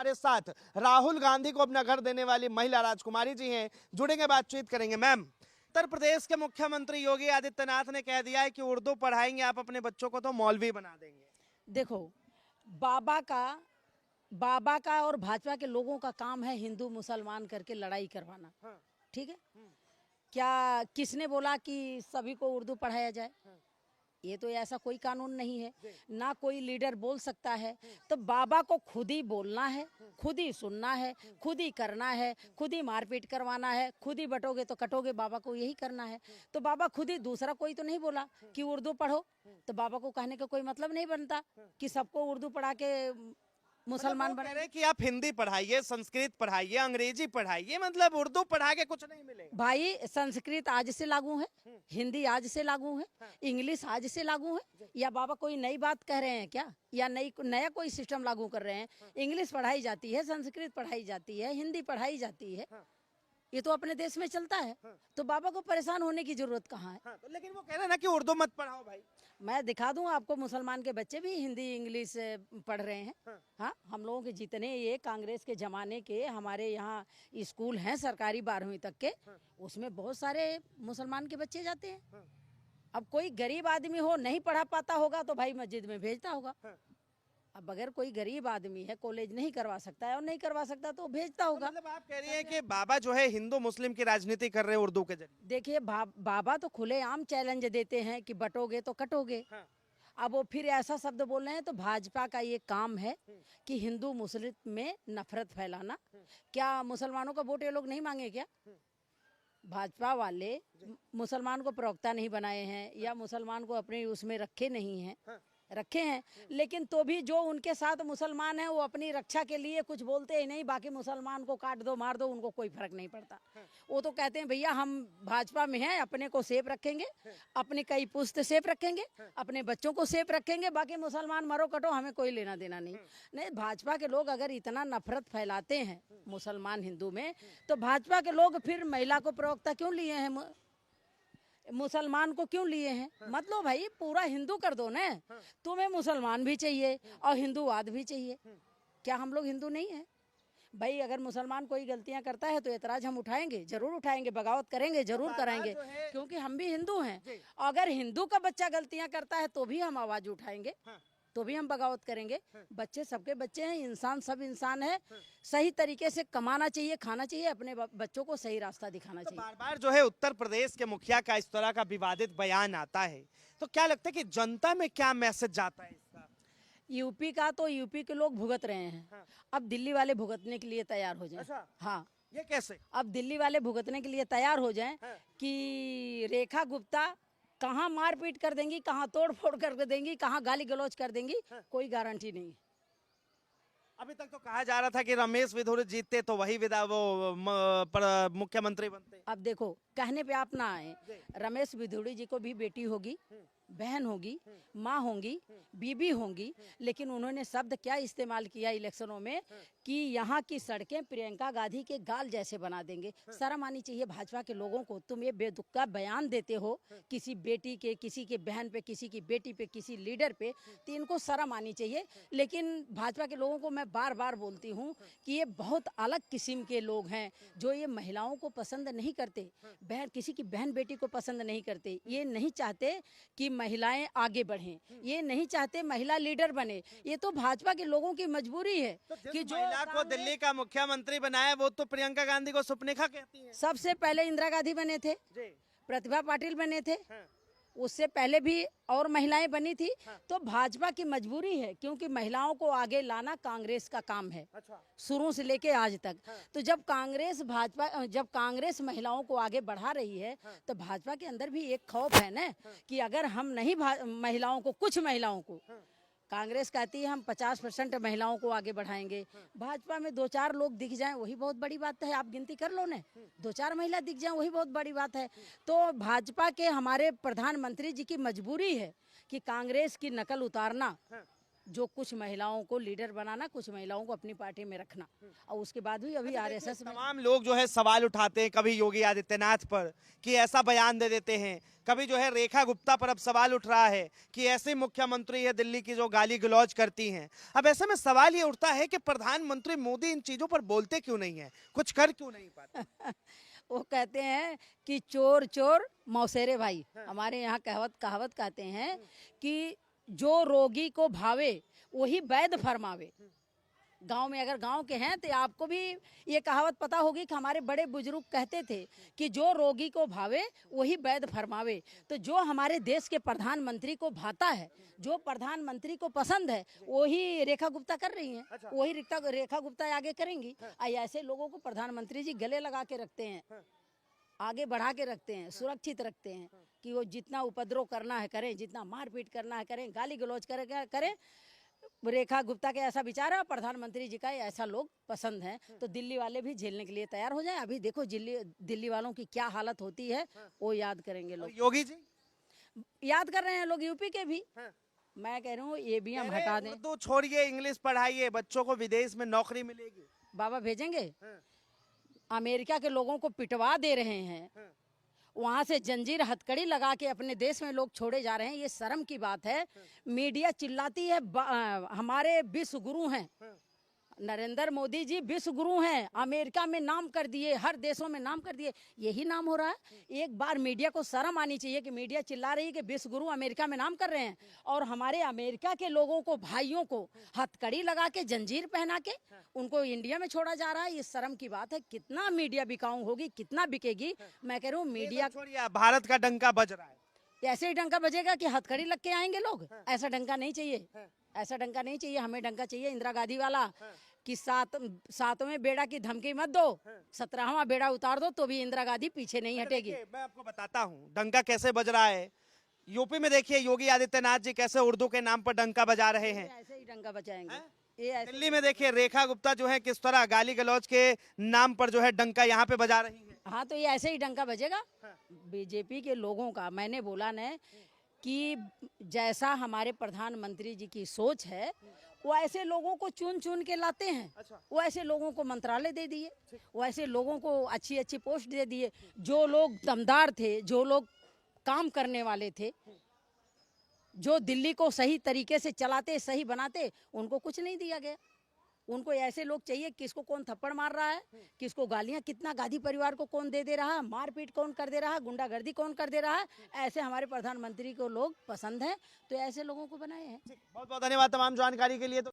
हमारे साथ राहुल गांधी को अपना घर देने वाली महिला राजकुमारी जी हैं, जुड़ेंगे, बातचीत करेंगे। मैम, उत्तर प्रदेश के मुख्यमंत्री योगी आदित्यनाथ ने कह दिया है कि उर्दू पढ़ाएंगे आप अपने बच्चों को तो मौलवी बना देंगे। देखो, बाबा का और भाजपा के लोगों का काम है हिंदू मुसलमान करके लड़ाई करवाना। हाँ। ठीक है। क्या किसने बोला कि सभी को उर्दू पढ़ाया जाए? ये तो ऐसा कोई कानून नहीं है, ना कोई लीडर बोल सकता है। तो बाबा को खुद ही बोलना है, खुद ही सुनना है, खुद ही करना है, खुद ही मारपीट करवाना है, खुद ही बटोगे तो कटोगे, बाबा को यही करना है। तो बाबा खुद ही, दूसरा कोई तो नहीं बोला कि उर्दू पढ़ो। तो बाबा को कहने का कोई मतलब नहीं बनता कि सबको उर्दू पढ़ा के मुसलमान मतलब वो कह बने। रहे हैं कि आप हिंदी पढ़ाइए, संस्कृत पढ़ाइए, अंग्रेजी पढ़ाइए, मतलब उर्दू पढ़ा के कुछ नहीं मिलेगा। भाई, संस्कृत आज से लागू है, हिंदी आज से लागू है, इंग्लिश आज से लागू है। या बाबा कोई नई बात कह रहे हैं क्या, या नया कोई सिस्टम लागू कर रहे हैं? इंग्लिश पढ़ाई जाती है, संस्कृत पढ़ाई जाती है, हिंदी पढ़ाई जाती है, ये तो अपने देश में चलता है। तो बाबा को परेशान होने की जरूरत कहाँ है? तो लेकिन वो कह रहे हैं ना कि उर्दू मत पढ़ाओ भाई। मैं दिखा दूं आपको, मुसलमान के बच्चे भी हिंदी इंग्लिश पढ़ रहे हैं। हाँ, हम लोगों के जितने ये कांग्रेस के जमाने के हमारे यहाँ स्कूल हैं सरकारी 12वीं तक के, उसमें बहुत सारे मुसलमान के बच्चे जाते हैं। अब कोई गरीब आदमी हो, नहीं पढ़ा पाता होगा तो भाई मस्जिद में भेजता होगा। अब अगर कोई गरीब आदमी है, कॉलेज नहीं करवा सकता है और नहीं करवा सकता तो भेजता होगा। मतलब आप कह रही हैं कि बाबा जो है हिंदू मुस्लिम की राजनीति कर रहे हैं उर्दू के जरिए। देखिए, बाबा तो खुलेआम चैलेंज देते हैं कि बटोगे तो कटोगे। अब वो फिर ऐसा शब्द बोल रहे हैं, तो भाजपा का ये काम है कि हिंदू मुस्लिम में नफरत फैलाना। क्या मुसलमानों का वोट ये लोग नहीं मांगे क्या? भाजपा वाले मुसलमान को प्रवक्ता नहीं बनाए हैं या मुसलमान को अपने उसमें रखे नहीं हैं, रखे हैं, लेकिन तो भी जो उनके साथ मुसलमान हैं वो अपनी रक्षा के लिए कुछ बोलते ही नहीं। बाकी मुसलमान को काट दो, मार दो, उनको कोई फर्क नहीं पड़ता। वो तो कहते हैं भैया हम भाजपा में हैं, अपने को सेफ रखेंगे, अपने कई पुश्त सेफ रखेंगे, अपने बच्चों को सेफ रखेंगे, बाकी मुसलमान मरो कटो, हमें कोई लेना देना नहीं। नहीं, भाजपा के लोग अगर इतना नफरत फैलाते हैं मुसलमान हिंदू में, तो भाजपा के लोग फिर महिला को प्रवक्ता क्यों लिए हैं, मुसलमान को क्यों लिए हैं? मतलब भाई पूरा हिंदू कर दो ना। तुम्हें मुसलमान भी चाहिए और हिंदूवाद भी चाहिए। क्या हम लोग हिंदू नहीं है भाई? अगर मुसलमान कोई गलतियां करता है तो एतराज हम उठाएंगे, जरूर उठाएंगे, बगावत करेंगे, जरूर करेंगे, क्योंकि हम भी हिंदू हैं। अगर हिंदू का बच्चा गलतियां करता है तो भी हम आवाज उठाएंगे, तो भी हम बगावत करेंगे। बच्चे सबके बच्चे हैं, इंसान सब इंसान है। सही तरीके से कमाना चाहिए, खाना चाहिए, अपने बच्चों को सही रास्ता दिखाना चाहिए। बार बार जो है उत्तर प्रदेश के मुखिया का इस तरह का विवादित बयान आता है, तो क्या लगता है कि जनता में क्या मैसेज जाता है इसका? यूपी का तो यूपी के लोग भुगत रहे हैं। अब दिल्ली वाले भुगतने के लिए तैयार हो जाएं। अच्छा। हाँ, ये कैसे? अब दिल्ली वाले भुगतने के लिए तैयार हो जाएं कि रेखा गुप्ता कहाँ मारपीट कर देंगी, कहाँ तोड़ फोड़ कर देंगी, कहाँ गाली गलौज कर देंगी, कोई गारंटी नहीं। अभी तक तो कहा जा रहा था कि रमेश विधुर जीतते तो वही मुख्यमंत्री बनते। अब देखो, कहने पे आप ना आए, रमेश विधुड़ी जी को भी बेटी होगी, बहन होगी, माँ होंगी, बीबी होंगी, लेकिन उन्होंने शब्द क्या इस्तेमाल किया इलेक्शनों में कि यहाँ की सड़कें प्रियंका गांधी के गाल जैसे बना देंगे। शर्म आनी चाहिए भाजपा के लोगों को। तुम ये बेतुका बयान देते हो किसी बेटी के, किसी की बहन पे, किसी की बेटी पे, किसी लीडर पे, तो इनको शर्म आनी चाहिए। लेकिन भाजपा के लोगों को मैं बार बार बोलती हूँ कि ये बहुत अलग किस्म के लोग हैं, जो ये महिलाओं को पसंद नहीं करते, किसी की बहन बेटी को पसंद नहीं करते। ये नहीं चाहते कि महिलाएं आगे बढ़ें, ये नहीं चाहते महिला लीडर बने। ये तो भाजपा के लोगों की मजबूरी है कि जो महिला को दिल्ली का मुख्यमंत्री बनाया वो तो प्रियंका गांधी को सुपनेखा कहती हैं। सबसे पहले इंदिरा गांधी बने थे, प्रतिभा पाटिल बने थे, उससे पहले भी और महिलाएं बनी थी। तो भाजपा की मजबूरी है, क्योंकि महिलाओं को आगे लाना कांग्रेस का काम है शुरू से लेके आज तक। तो जब कांग्रेस महिलाओं को आगे बढ़ा रही है, तो भाजपा के अंदर भी एक खौफ है ना कि अगर हम नहीं महिलाओं को, कुछ महिलाओं को, कांग्रेस कहती है हम 50% महिलाओं को आगे बढ़ाएंगे, भाजपा में 2-4 लोग दिख जाएं वही बहुत बड़ी बात है। आप गिनती कर लो ना, 2-4 महिला दिख जाएं वही बहुत बड़ी बात है। तो भाजपा के हमारे प्रधानमंत्री जी की मजबूरी है कि कांग्रेस की नकल उतारना जो कुछ महिलाओं को लीडर बनाना, कुछ महिलाओं को अपनी पार्टी में रखना, और उसके बाद भी अभी आरएसएस में तमाम लोग जो है सवाल उठाते हैं कभी योगी आदित्यनाथ पर कि ऐसा बयान दे देते हैं, कभी जो है रेखा गुप्ता पर अब सवाल उठ रहा है कि ऐसे मुख्यमंत्री है दिल्ली की जो गाली गलौज करती हैं। अब ऐसे में सवाल ये उठता है कि प्रधानमंत्री मोदी इन चीजों पर बोलते क्यों नहीं है, कुछ कर क्यों नहीं पाते? वो कहते हैं कि चोर चोर मौसेरे भाई। हमारे यहाँ कहावत कहते हैं कि जो रोगी को भावे वही वैद्य फरमावे। गांव में अगर गांव के हैं तो आपको भी ये कहावत पता होगी कि हमारे बड़े बुजुर्ग कहते थे कि जो रोगी को भावे वही वैद्य फरमावे। तो जो हमारे देश के प्रधानमंत्री को भाता है, जो प्रधानमंत्री को पसंद है, वही रेखा गुप्ता कर रही हैं। वही रेखा गुप्ता आगे करेंगी। ऐसे लोगों को प्रधानमंत्री जी गले लगा के रखते हैं, आगे बढ़ा के रखते हैं, सुरक्षित रखते हैं कि वो जितना उपद्रव करना है करें, जितना मारपीट करना है करें, गाली गलौज करें। रेखा गुप्ता के ऐसा विचार है, प्रधानमंत्री जी का ऐसा लोग पसंद हैं, तो दिल्ली वाले भी झेलने के लिए तैयार हो जाएं। अभी देखो दिल्ली वालों की क्या हालत होती है, वो याद करेंगे लोग। योगी जी याद कर रहे हैं लोग, यूपी के भी। मैं कह रहा हूँ ये भी हम हटा दें। उर्दू छोड़िए, इंग्लिश पढ़ाइए, बच्चों को विदेश में नौकरी मिलेगी। बाबा भेजेंगे। अमेरिका के लोगों को पिटवा दे रहे हैं, वहां से जंजीर हथकड़ी लगा के अपने देश में लोग छोड़े जा रहे हैं। ये शर्म की बात है। मीडिया चिल्लाती है हमारे विश्व गुरु हैं, नरेंद्र मोदी जी विश्व गुरु हैं, अमेरिका में नाम कर दिए, हर देशों में नाम कर दिए, यही नाम हो रहा है। एक बार मीडिया को शर्म आनी चाहिए कि मीडिया चिल्ला रही है कि विश्व गुरु अमेरिका में नाम कर रहे हैं, और हमारे अमेरिका के लोगों को, भाइयों को हथकड़ी लगा के जंजीर पहना के उनको इंडिया में छोड़ा जा रहा है। ये शर्म की बात है। कितना मीडिया बिकाऊ होगी, कितना बिकेगी। मैं कह रहा हूँ मीडिया, छोड़िए, भारत का डंका बज रहा है। ऐसे ही डंका बजेगा कि हथकड़ी लग के आएंगे लोग। ऐसा डंका नहीं चाहिए, ऐसा डंका नहीं चाहिए। हमें डंका चाहिए इंदिरा गांधी वाला कि सातवें बेड़ा की धमकी मत दो, 17वां बेड़ा उतार दो तो भी इंदिरा गांधी पीछे नहीं हटेगी। मैं आपको बताता हूँ डंका कैसे बज रहा है। यूपी में देखिए योगी आदित्यनाथ जी कैसे उर्दू के नाम पर डंका बजा रहे हैं। ऐसे ही डंका बजाएंगे। दिल्ली में देखिए रेखा गुप्ता जो है किस तरह गाली गलौज के नाम पर जो है डंका यहाँ पे बजा रही है। हाँ, तो ये ऐसे ही डंका बजेगा। बीजेपी के लोगों का, मैंने बोला न कि जैसा हमारे प्रधानमंत्री जी की सोच है, वो ऐसे लोगों को चुन चुन के लाते हैं। वो ऐसे लोगों को मंत्रालय दे दिए, वो ऐसे लोगों को अच्छी अच्छी पोस्ट दे दिए। जो लोग दमदार थे, जो लोग काम करने वाले थे, जो दिल्ली को सही तरीके से चलाते, सही बनाते, उनको कुछ नहीं दिया गया। उनको ऐसे लोग चाहिए किसको कौन थप्पड़ मार रहा है, किसको गालियां, कितना गांधी परिवार को कौन दे रहा है, मारपीट कौन कर दे रहा है, गुंडागर्दी कौन कर दे रहा है। ऐसे हमारे प्रधानमंत्री को लोग पसंद हैं, तो ऐसे लोगों को बनाए हैं। बहुत बहुत धन्यवाद तमाम जानकारी के लिए। तो